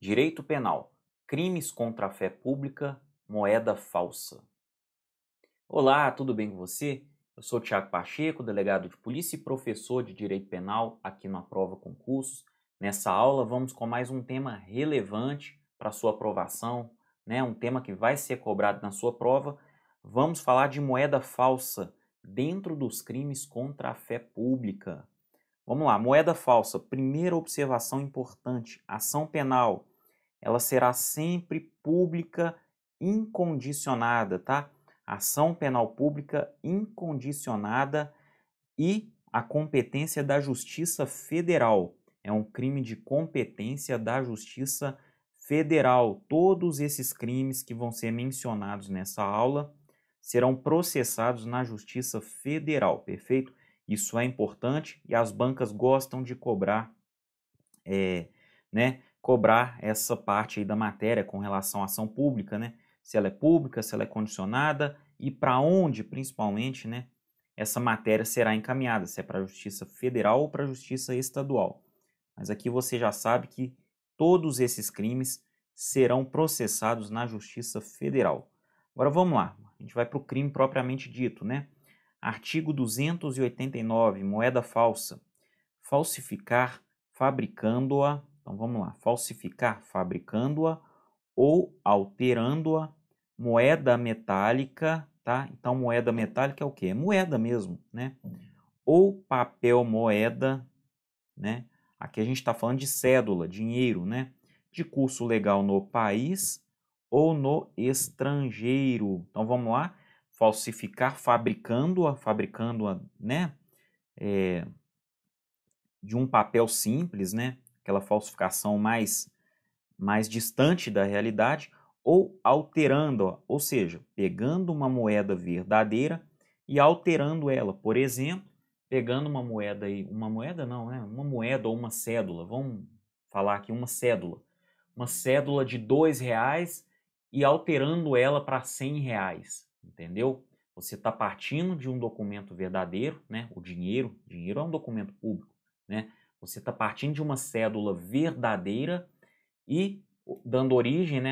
Direito Penal: crimes contra a fé pública, moeda falsa. Olá, tudo bem com você? Eu sou Thiago Pacheco, delegado de polícia e professor de Direito Penal aqui na Prova Concursos. Nessa aula vamos com mais um tema relevante para sua aprovação, um tema que vai ser cobrado na sua prova. Vamos falar de moeda falsa dentro dos crimes contra a fé pública. Vamos lá, moeda falsa. Primeira observação importante: ação penal, ela será sempre pública incondicionada, tá? Ação penal pública incondicionada e a competência da Justiça Federal. É um crime de competência da Justiça Federal. Todos esses crimes que vão ser mencionados nessa aula serão processados na Justiça Federal, perfeito? Isso é importante e as bancas gostam de cobrar, cobrar essa parte aí da matéria com relação à ação pública, se ela é pública, se ela é condicionada e para onde, principalmente, essa matéria será encaminhada, se é para a Justiça Federal ou para a Justiça Estadual. Mas aqui você já sabe que todos esses crimes serão processados na Justiça Federal. Agora vamos lá, a gente vai para o crime propriamente dito, Artigo 289, moeda falsa: falsificar fabricando-a. Então vamos lá, falsificar fabricando-a ou alterando-a, moeda metálica, tá? Então moeda metálica é o quê? É moeda mesmo, Ou papel moeda, Aqui a gente está falando de cédula, dinheiro, De curso legal no país ou no estrangeiro. Então vamos lá, falsificar fabricando-a, de um papel simples, Aquela falsificação mais distante da realidade, ou alterando-a, ou seja, pegando uma moeda verdadeira e alterando ela. Por exemplo, pegando uma moeda uma moeda ou uma cédula, vamos falar aqui uma cédula de R$ 2 e alterando ela para R$ 100, entendeu? Você está partindo de um documento verdadeiro, o dinheiro é um documento público, Você está partindo de uma cédula verdadeira e dando origem,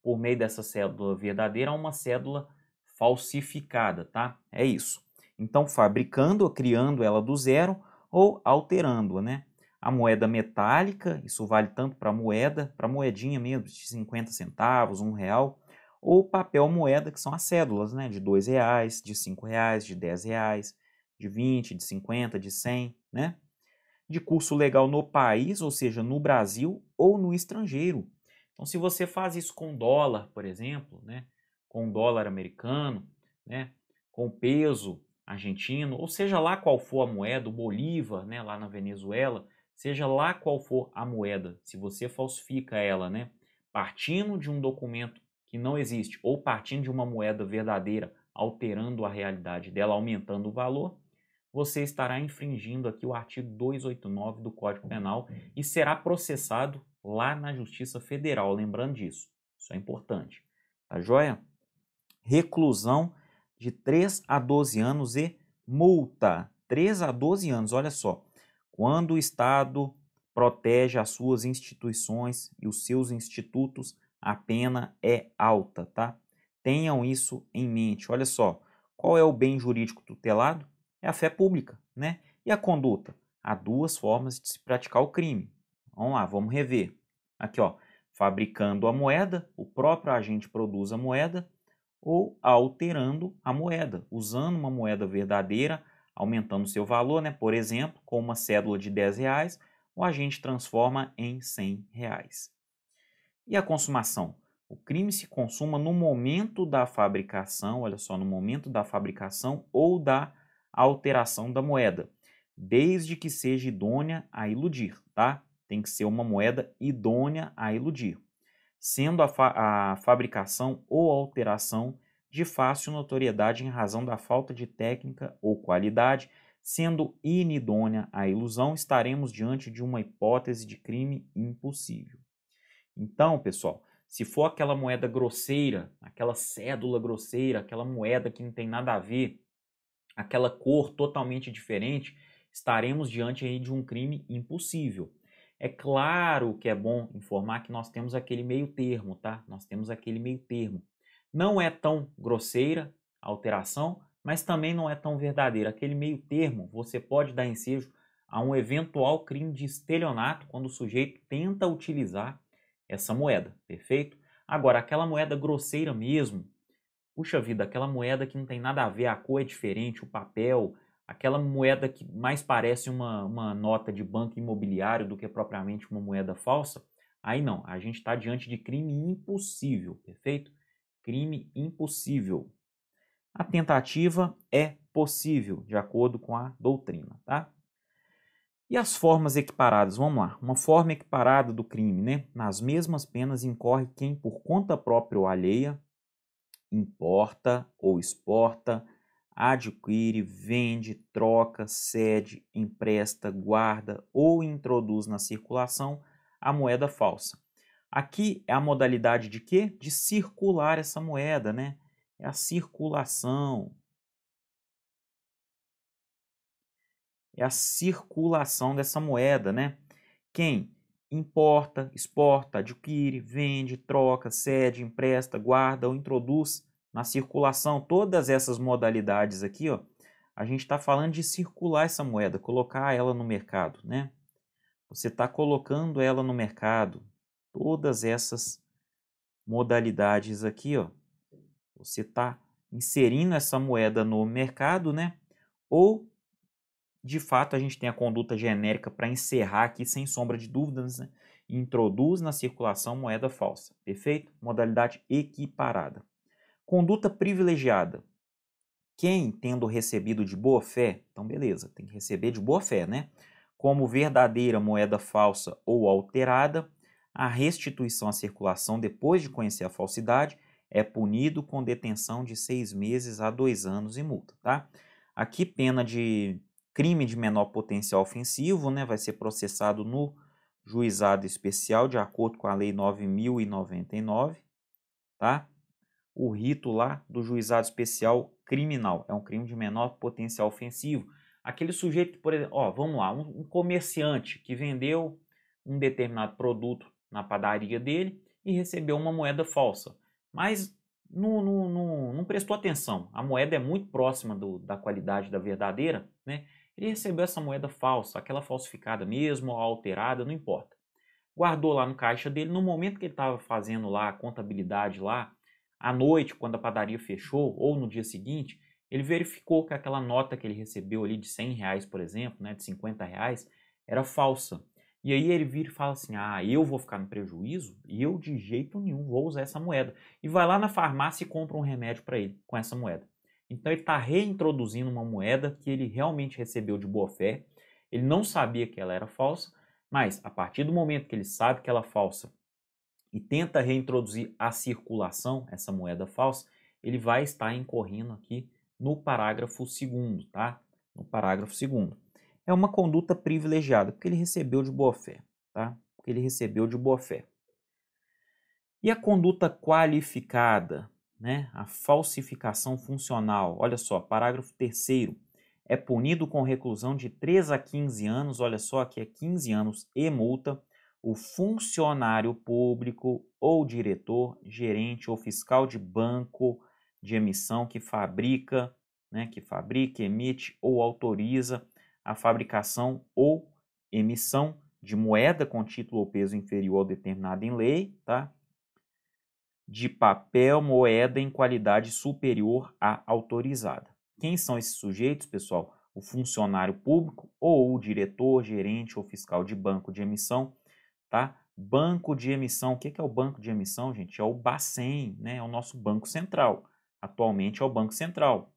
por meio dessa cédula verdadeira, a uma cédula falsificada, tá? É isso. Então, fabricando, criando ela do zero ou alterando-a, A moeda metálica, isso vale tanto para moedinha mesmo, de 50 centavos, R$ 1, ou papel moeda, que são as cédulas, de R$ 2, de R$ 5, de R$ 10, de 20, de 50, de 100, De curso legal no país, ou seja, no Brasil ou no estrangeiro. Então, se você faz isso com dólar, por exemplo, com dólar americano, com peso argentino, ou seja lá qual for a moeda, o bolívar, lá na Venezuela, seja lá qual for a moeda, se você falsifica ela, partindo de um documento que não existe ou partindo de uma moeda verdadeira, alterando a realidade dela, aumentando o valor, você estará infringindo aqui o artigo 289 do Código Penal e será processado lá na Justiça Federal, lembrando disso. Isso é importante. Tá joia? Reclusão de 3 a 12 anos e multa. 3 a 12 anos, olha só. Quando o Estado protege as suas instituições e os seus institutos, a pena é alta, tá? Tenham isso em mente. Olha só, qual é o bem jurídico tutelado? É a fé pública, E a conduta? Há duas formas de se praticar o crime. Vamos lá, vamos rever. Aqui, ó, fabricando a moeda, o próprio agente produz a moeda, ou alterando a moeda, usando uma moeda verdadeira, aumentando seu valor, Por exemplo, com uma cédula de R$ 10, o agente transforma em R$ 100. E a consumação? O crime se consuma no momento da fabricação, olha só, no momento da fabricação ou da alteração da moeda, desde que seja idônea a iludir, tá? Tem que ser uma moeda idônea a iludir, sendo a fabricação ou alteração de fácil notoriedade em razão da falta de técnica ou qualidade, sendo inidônea à ilusão, estaremos diante de uma hipótese de crime impossível. Então, pessoal, se for aquela moeda grosseira, aquela cédula grosseira, aquela moeda que não tem nada a ver, aquela cor totalmente diferente, estaremos diante aí de um crime impossível. É claro que é bom informar que nós temos aquele meio termo, tá? Nós temos aquele meio termo. Não é tão grosseira a alteração, mas também não é tão verdadeira. Aquele meio termo, você pode dar ensejo a um eventual crime de estelionato quando o sujeito tenta utilizar essa moeda, perfeito? Agora, aquela moeda grosseira mesmo, puxa vida, aquela moeda que não tem nada a ver, a cor é diferente, o papel, aquela moeda que mais parece uma nota de banco imobiliário do que propriamente uma moeda falsa, aí não, a gente está diante de crime impossível, perfeito? Crime impossível. A tentativa é possível, de acordo com a doutrina, tá? E as formas equiparadas? Vamos lá. Uma forma equiparada do crime, né? Nas mesmas penas incorre quem, por conta própria ou alheia, importa ou exporta, adquire, vende, troca, cede, empresta, guarda ou introduz na circulação a moeda falsa. Aqui é a modalidade de quê? De circular essa moeda, né? É a circulação. É a circulação dessa moeda, né? Quem importa, exporta, adquire, vende, troca, cede, empresta, guarda ou introduz na circulação, todas essas modalidades aqui, ó, a gente está falando de circular essa moeda, colocar ela no mercado, né? Você está colocando ela no mercado, todas essas modalidades aqui, ó, você está inserindo essa moeda no mercado, né? Ou de fato, a gente tem a conduta genérica para encerrar aqui, sem sombra de dúvidas, né? Introduz na circulação moeda falsa. Perfeito? Modalidade equiparada. Conduta privilegiada. Quem, tendo recebido de boa fé, então beleza, tem que receber de boa fé, né? Como verdadeira moeda falsa ou alterada, a restituição à circulação depois de conhecer a falsidade é punido com detenção de 6 meses a 2 anos e multa, tá? Aqui pena de crime de menor potencial ofensivo, né? Vai ser processado no juizado especial de acordo com a lei 9.099, tá? O rito lá do juizado especial criminal. É um crime de menor potencial ofensivo. Aquele sujeito que, por exemplo, ó, vamos lá, um comerciante que vendeu um determinado produto na padaria dele e recebeu uma moeda falsa. Mas não prestou atenção. A moeda é muito próxima da qualidade da verdadeira, né? Ele recebeu essa moeda falsa, aquela falsificada mesmo, ou alterada, não importa. Guardou lá no caixa dele, no momento que ele estava fazendo lá a contabilidade lá, à noite, quando a padaria fechou, ou no dia seguinte, ele verificou que aquela nota que ele recebeu ali de 100 reais, por exemplo, né, de 50 reais, era falsa. E aí ele vira e fala assim, ah, eu vou ficar no prejuízo? E eu de jeito nenhum vou usar essa moeda. E vai lá na farmácia e compra um remédio para ele com essa moeda. Então ele está reintroduzindo uma moeda que ele realmente recebeu de boa fé, ele não sabia que ela era falsa, mas a partir do momento que ele sabe que ela é falsa e tenta reintroduzir a circulação, essa moeda falsa, ele vai estar incorrendo aqui no parágrafo 2º, tá? No parágrafo 2º. É uma conduta privilegiada, porque ele recebeu de boa fé, tá? Porque ele recebeu de boa fé. E a conduta qualificada, né? A falsificação funcional. Olha só, parágrafo 3º. É punido com reclusão de 3 a 15 anos, olha só, aqui é 15 anos e multa, o funcionário público ou diretor, gerente ou fiscal de banco de emissão que fabrica, emite ou autoriza a fabricação ou emissão de moeda com título ou peso inferior ao determinado em lei, tá? De papel, moeda em qualidade superior à autorizada. Quem são esses sujeitos, pessoal? O funcionário público ou o diretor, gerente ou fiscal de banco de emissão, tá? Banco de emissão, o que é o banco de emissão, gente? É o Bacen, né? É o nosso banco central. Atualmente é o Banco Central.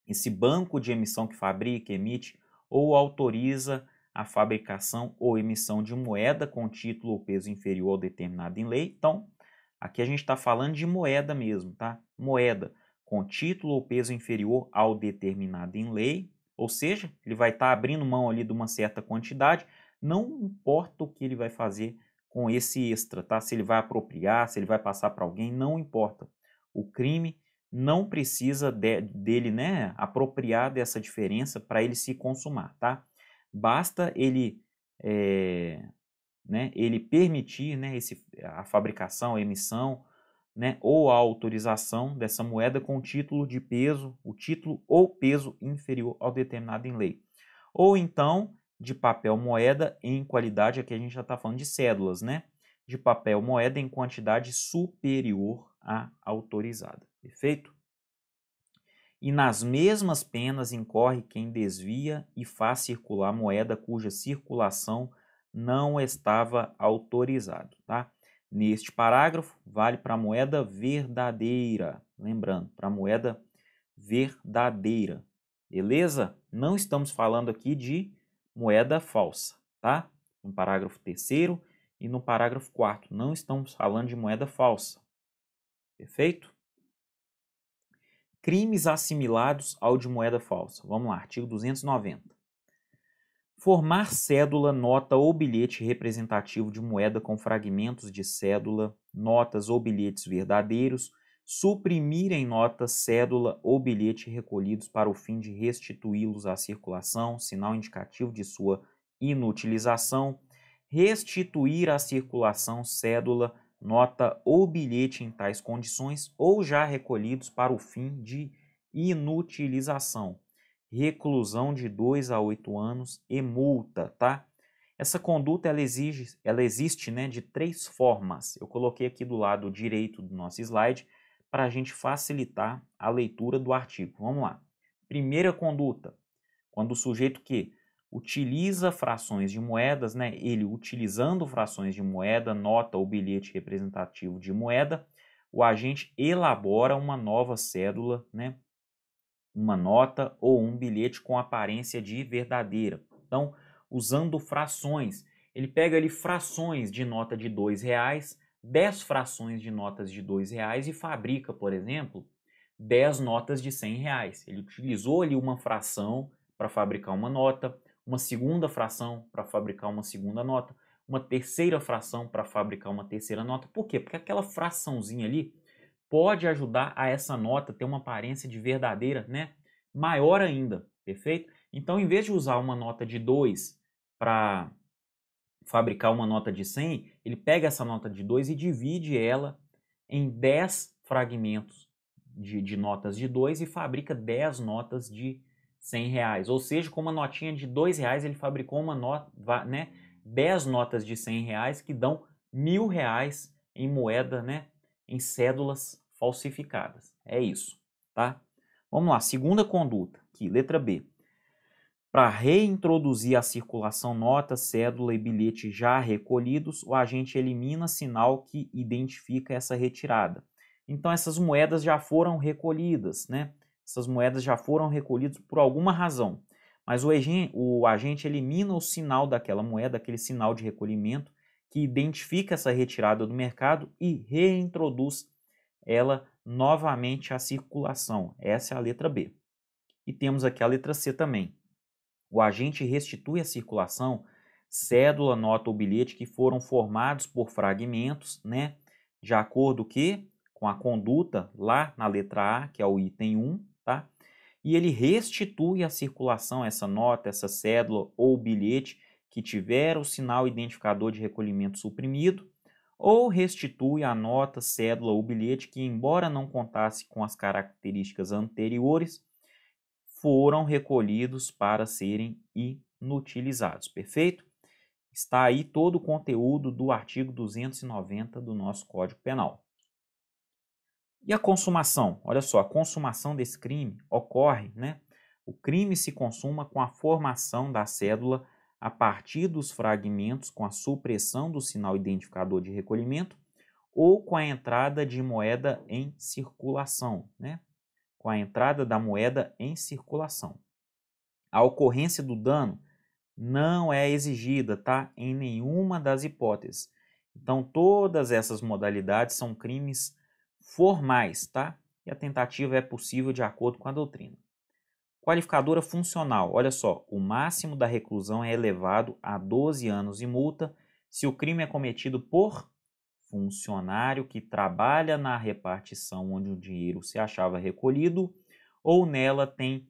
Esse banco de emissão que fabrica, emite ou autoriza a fabricação ou emissão de moeda com título ou peso inferior ao determinado em lei. Então, aqui a gente está falando de moeda mesmo, tá? Moeda com título ou peso inferior ao determinado em lei, ou seja, ele vai estar abrindo mão ali de uma certa quantidade, não importa o que ele vai fazer com esse extra, tá? Se ele vai apropriar, se ele vai passar para alguém, não importa. O crime não precisa dele, né, apropriar dessa diferença para ele se consumar, tá? Basta ele né, ele permitir, né, a fabricação, a emissão, né, ou a autorização dessa moeda com título de peso, o título ou peso inferior ao determinado em lei. Ou então de papel moeda em qualidade, aqui a gente já está falando de cédulas, né, de papel moeda em quantidade superior à autorizada. Perfeito? E nas mesmas penas incorre quem desvia e faz circular moeda cuja circulação não estava autorizado, tá? Neste parágrafo, vale para a moeda verdadeira. Lembrando, para a moeda verdadeira. Beleza? Não estamos falando aqui de moeda falsa, tá? No parágrafo 3º e no parágrafo 4º. Não estamos falando de moeda falsa. Perfeito? Crimes assimilados ao de moeda falsa. Vamos lá, artigo 290. Formar cédula, nota ou bilhete representativo de moeda com fragmentos de cédula, notas ou bilhetes verdadeiros, suprimir em nota, cédula ou bilhete recolhidos para o fim de restituí-los à circulação, sinal indicativo de sua inutilização, restituir à circulação cédula, nota ou bilhete em tais condições ou já recolhidos para o fim de inutilização, reclusão de 2 a 8 anos e multa, tá? Essa conduta ela existe, né, de 3 formas. Eu coloquei aqui do lado direito do nosso slide para a gente facilitar a leitura do artigo. Vamos lá. Primeira conduta, quando o sujeito que utiliza frações de moedas, né, ele utilizando frações de moeda, nota ou bilhete representativo de moeda, o agente elabora uma nova cédula, né, uma nota ou um bilhete com aparência de verdadeira. Então, usando frações, ele pega ali frações de nota de R$2, 10 frações de notas de R$2 e fabrica, por exemplo, 10 notas de R$100. Ele utilizou ali uma fração para fabricar uma nota, uma segunda fração para fabricar uma segunda nota, uma terceira fração para fabricar uma terceira nota. Por quê? Porque aquela fraçãozinha ali pode ajudar a essa nota ter uma aparência de verdadeira, né, maior ainda, perfeito? Então, em vez de usar uma nota de 2 para fabricar uma nota de 100, ele pega essa nota de 2 e divide ela em 10 fragmentos de notas de 2 e fabrica 10 notas de R$100. Ou seja, com uma notinha de R$2, ele fabricou uma nota, né, 10 notas de R$100 que dão R$1.000 em moeda, né, em cédulas falsificadas. É isso, tá? Vamos lá, segunda conduta, aqui, letra B. Para reintroduzir à circulação nota, cédula e bilhete já recolhidos, o agente elimina sinal que identifica essa retirada. Então, essas moedas já foram recolhidas, né? Essas moedas já foram recolhidas por alguma razão. Mas o agente elimina o sinal daquela moeda, aquele sinal de recolhimento, que identifica essa retirada do mercado e reintroduz ela novamente à circulação. Essa é a letra B. E temos aqui a letra C também. O agente restitui à circulação cédula, nota ou bilhete que foram formados por fragmentos, né, de acordo com a conduta lá na letra A, que é o item 1, tá? E ele restitui à circulação essa nota, essa cédula ou bilhete que tiver o sinal identificador de recolhimento suprimido, ou restitui a nota, cédula ou bilhete que, embora não contasse com as características anteriores, foram recolhidos para serem inutilizados. Perfeito? Está aí todo o conteúdo do artigo 290 do nosso Código Penal. E a consumação? Olha só, a consumação desse crime ocorre, né? O crime se consuma com a formação da cédula a partir dos fragmentos com a supressão do sinal identificador de recolhimento ou com a entrada de moeda em circulação, né? Com a entrada da moeda em circulação. A ocorrência do dano não é exigida, tá? Em nenhuma das hipóteses. Então, todas essas modalidades são crimes formais, tá? E a tentativa é possível de acordo com a doutrina. Qualificadora funcional. Olha só, o máximo da reclusão é elevado a 12 anos e multa se o crime é cometido por funcionário que trabalha na repartição onde o dinheiro se achava recolhido ou nela tem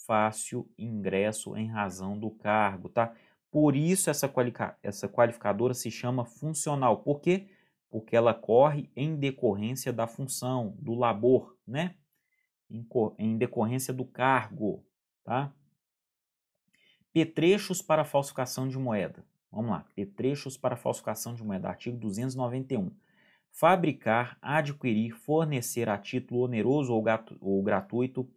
fácil ingresso em razão do cargo, tá? Por isso essa qualificadora se chama funcional. Por quê? Porque ela corre em decorrência da função, do labor, né? Em decorrência do cargo, tá? Petrechos para falsificação de moeda. Vamos lá. Petrechos para falsificação de moeda. Artigo 291. Fabricar, adquirir, fornecer a título oneroso ou gratuito,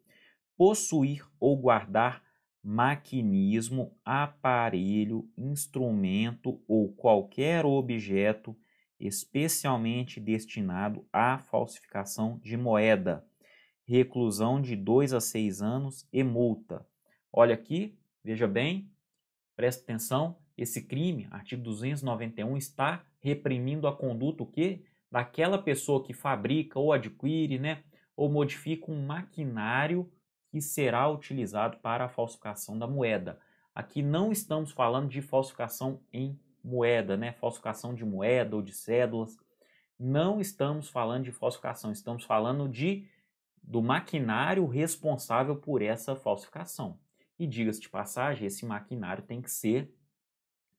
possuir ou guardar maquinismo, aparelho, instrumento ou qualquer objeto especialmente destinado à falsificação de moeda. Reclusão de 2 a 6 anos e multa. Olha aqui, veja bem, presta atenção, esse crime, artigo 291, está reprimindo a conduta o quê? Daquela pessoa que fabrica ou adquire, né, ou modifica um maquinário que será utilizado para a falsificação da moeda. Aqui não estamos falando de falsificação em moeda, né, falsificação de moeda ou de cédulas. Não estamos falando de falsificação, estamos falando do maquinário responsável por essa falsificação. E diga-se de passagem, esse maquinário tem que ser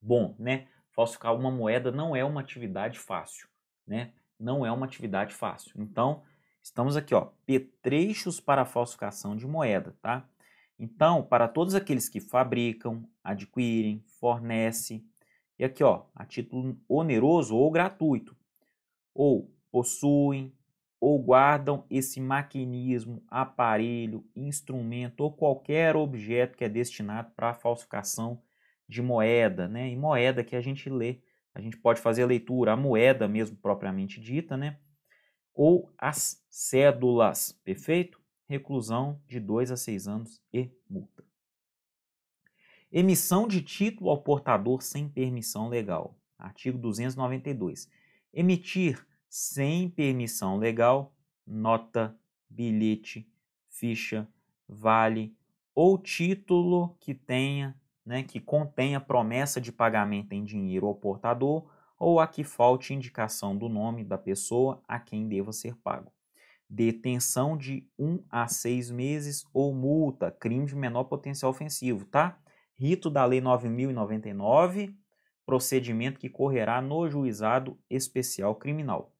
bom, né? Falsificar uma moeda não é uma atividade fácil, né? Não é uma atividade fácil. Então, estamos aqui, ó, petrechos para a falsificação de moeda, tá? Então, para todos aqueles que fabricam, adquirem, fornecem, e aqui, ó, a título oneroso ou gratuito, ou possuem, ou guardam esse maquinismo, aparelho, instrumento ou qualquer objeto que é destinado para a falsificação de moeda, né? E moeda que a gente lê, a gente pode fazer a leitura, a moeda mesmo propriamente dita, né? Ou as cédulas, perfeito? Reclusão de 2 a 6 anos e multa. Emissão de título ao portador sem permissão legal. Artigo 292. Emitir sem permissão legal nota, bilhete, ficha, vale ou título que tenha, né, que contenha promessa de pagamento em dinheiro ao portador ou a que falte indicação do nome da pessoa a quem deva ser pago. Detenção de 1 a 6 meses ou multa, crime de menor potencial ofensivo, tá? Rito da Lei 9.099, procedimento que correrá no Juizado Especial Criminal.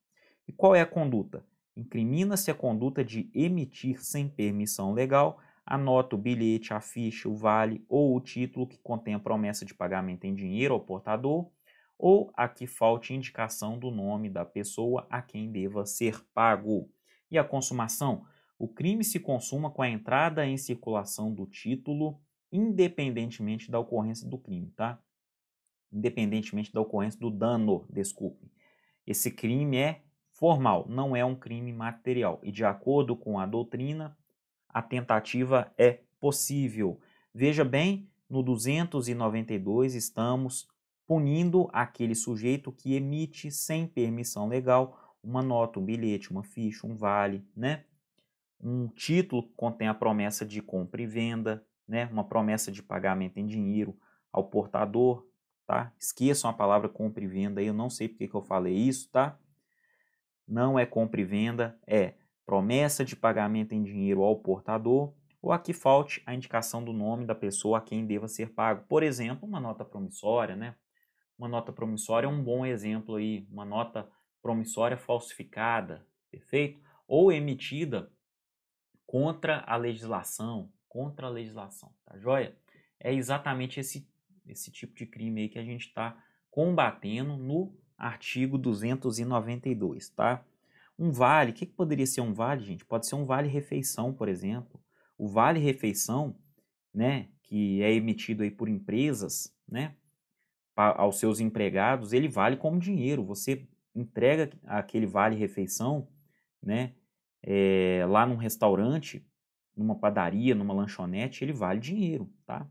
E qual é a conduta? Incrimina-se a conduta de emitir sem permissão legal a nota, o bilhete, a ficha, o vale ou o título que contém a promessa de pagamento em dinheiro ao portador ou a que falte indicação do nome da pessoa a quem deva ser pago. E a consumação? O crime se consuma com a entrada em circulação do título, independentemente da ocorrência do crime, tá? Independentemente da ocorrência do dano, desculpe. Esse crime é formal, não é um crime material. E de acordo com a doutrina, a tentativa é possível. Veja bem, no 292 estamos punindo aquele sujeito que emite sem permissão legal uma nota, um bilhete, uma ficha, um vale, né? Um título que contém a promessa de compra e venda, né? Uma promessa de pagamento em dinheiro ao portador, tá? Esqueçam a palavra compra e venda aí, eu não sei porque que eu falei isso, tá? Não é compra e venda, é promessa de pagamento em dinheiro ao portador ou a que falte a indicação do nome da pessoa a quem deva ser pago. Por exemplo, uma nota promissória, né? Uma nota promissória é um bom exemplo aí, uma nota promissória falsificada, perfeito? Ou emitida contra a legislação, tá joia? É exatamente esse tipo de crime aí que a gente está combatendo no artigo 292, tá? Um vale, o que poderia ser um vale, gente? Pode ser um vale-refeição, por exemplo. O vale-refeição, né, que é emitido aí por empresas, né, aos seus empregados, ele vale como dinheiro. Você entrega aquele vale-refeição, né, lá num restaurante, numa padaria, numa lanchonete, ele vale dinheiro, tá?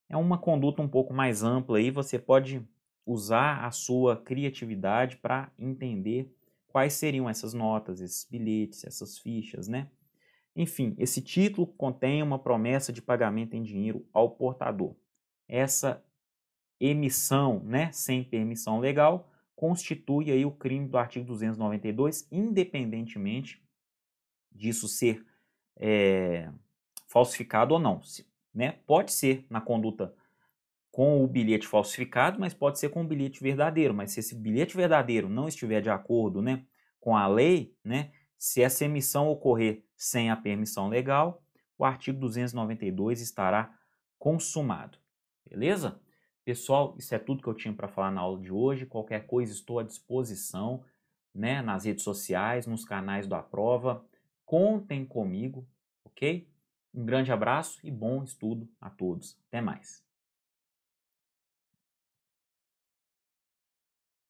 É uma conduta um pouco mais ampla aí, você pode usar a sua criatividade para entender quais seriam essas notas, esses bilhetes, essas fichas, né? Enfim, esse título contém uma promessa de pagamento em dinheiro ao portador. Essa emissão, né, sem permissão legal, constitui aí o crime do artigo 292, independentemente disso ser falsificado ou não, né? Pode ser na conduta com o bilhete falsificado, mas pode ser com o bilhete verdadeiro. Mas se esse bilhete verdadeiro não estiver de acordo, né, com a lei, né, se essa emissão ocorrer sem a permissão legal, o artigo 292 estará consumado. Beleza? Pessoal, isso é tudo que eu tinha para falar na aula de hoje. Qualquer coisa estou à disposição, né, nas redes sociais, nos canais do Aprova. Contem comigo, ok? Um grande abraço e bom estudo a todos. Até mais.